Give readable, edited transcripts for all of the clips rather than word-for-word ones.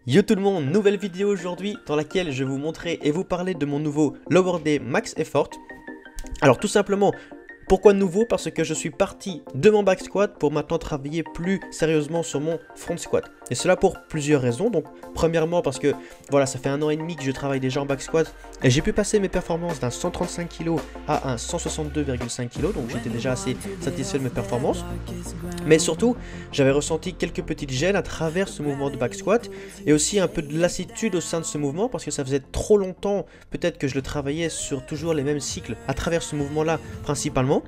Yo tout le monde, nouvelle vidéo aujourd'hui dans laquelle je vais vous montrer et vous parler de mon nouveau Lower Day Max Effort. Alors tout simplement, pourquoi nouveau? Parce que je suis parti de mon back squat pour maintenant travailler plus sérieusement sur mon front squat. Et cela pour plusieurs raisons. Donc premièrement parce que voilà, ça fait 1 an et demi que je travaille déjà en back squat et j'ai pu passer mes performances d'un 135 kg à un 162,5 kg. Donc j'étais déjà assez satisfait de mes performances. Mais surtout, j'avais ressenti quelques petites gênes à travers ce mouvement de back squat et aussi un peu de lassitude au sein de ce mouvement parce que ça faisait trop longtemps peut-être que je le travaillais sur toujours les mêmes cycles à travers ce mouvement-là principalement.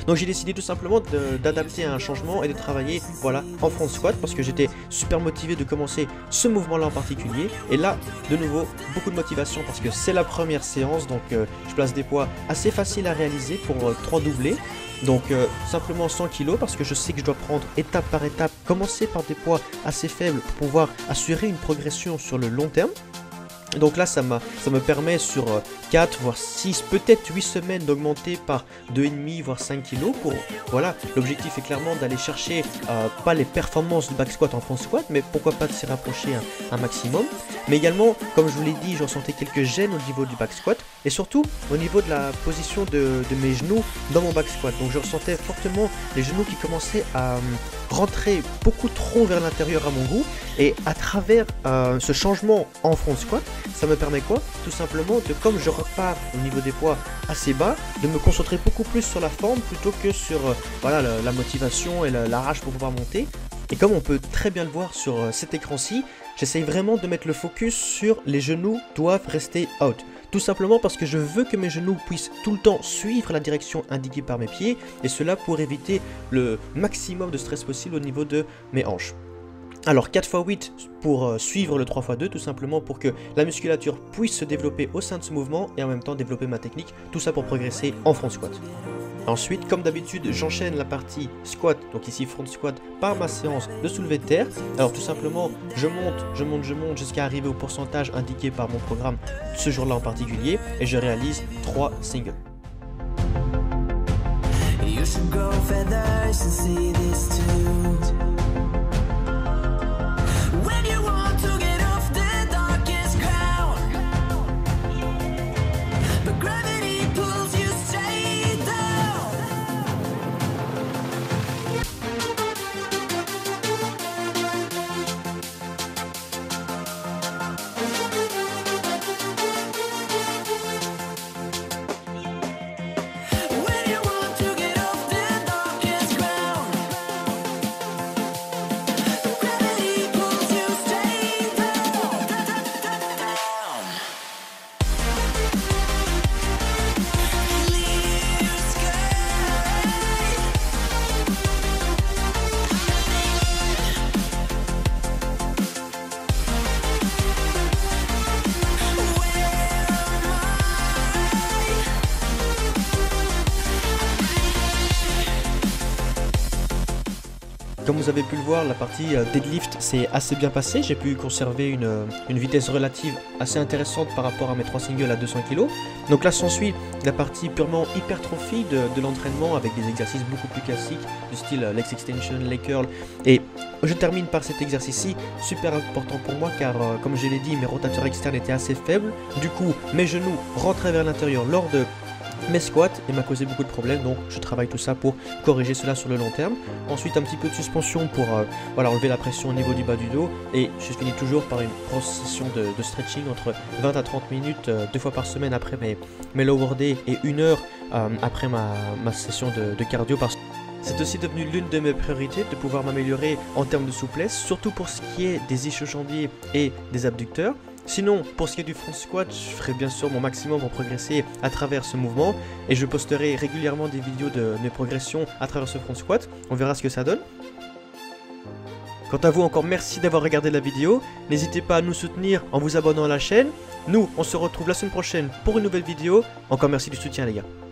Donc j'ai décidé tout simplement d'adapter à un changement et de travailler voilà, en front squat parce que j'étais super motivé de commencer ce mouvement-là en particulier. Et là, de nouveau, beaucoup de motivation parce que c'est la première séance, donc je place des poids assez faciles à réaliser pour 3 doublés. Donc simplement 100 kg parce que je sais que je dois prendre étape par étape, commencer par des poids assez faibles pour pouvoir assurer une progression sur le long terme. Donc là ça me permet sur 4 voire 6 peut-être 8 semaines d'augmenter par 2,5 voire 5 kg pour voilà, l'objectif est clairement d'aller chercher pas les performances du back squat en front squat mais pourquoi pas de s'y rapprocher un maximum. Mais également comme je vous l'ai dit, je ressentais quelques gênes au niveau du back squat et surtout au niveau de la position de mes genoux dans mon back squat. Donc je ressentais fortement les genoux qui commençaient à rentrer beaucoup trop vers l'intérieur à mon goût et à travers ce changement en front squat, ça me permet quoi? Tout simplement de, comme je repars au niveau des poids assez bas, de me concentrer beaucoup plus sur la forme plutôt que sur voilà, la motivation et la rage pour pouvoir monter. Et comme on peut très bien le voir sur cet écran-ci, j'essaye vraiment de mettre le focus sur les genoux doivent rester out. Tout simplement parce que je veux que mes genoux puissent tout le temps suivre la direction indiquée par mes pieds et cela pour éviter le maximum de stress possible au niveau de mes hanches. Alors 4x8 pour suivre le 3x2 tout simplement pour que la musculature puisse se développer au sein de ce mouvement et en même temps développer ma technique, tout ça pour progresser en front squat. Ensuite, comme d'habitude, j'enchaîne la partie squat, donc ici front squat, par ma séance de soulevé de terre. Alors tout simplement, je monte jusqu'à arriver au pourcentage indiqué par mon programme ce jour-là en particulier et je réalise 3 singles. Comme vous avez pu le voir, la partie deadlift s'est assez bien passée. J'ai pu conserver une vitesse relative assez intéressante par rapport à mes 3 singles à 200 kg. Donc là s'ensuit la partie purement hypertrophie de l'entraînement avec des exercices beaucoup plus classiques du style legs extension, leg curl. Et je termine par cet exercice-ci, super important pour moi car comme je l'ai dit, mes rotateurs externes étaient assez faibles. Du coup, mes genoux rentraient vers l'intérieur lors de mes squats et m'a causé beaucoup de problèmes, donc je travaille tout ça pour corriger cela sur le long terme. Ensuite un petit peu de suspension pour voilà, enlever la pression au niveau du bas du dos et je finis toujours par une grosse session de stretching entre 20 à 30 minutes 2 fois par semaine après mes lower day et 1 heure après ma session de cardio parce que c'est aussi devenu l'une de mes priorités de pouvoir m'améliorer en termes de souplesse, surtout pour ce qui est des ischio-jambiers et des abducteurs. Sinon, pour ce qui est du front squat, je ferai bien sûr mon maximum pour progresser à travers ce mouvement et je posterai régulièrement des vidéos de mes progressions à travers ce front squat. On verra ce que ça donne. Quant à vous, encore merci d'avoir regardé la vidéo. N'hésitez pas à nous soutenir en vous abonnant à la chaîne. Nous, on se retrouve la semaine prochaine pour une nouvelle vidéo. Encore merci du soutien les gars.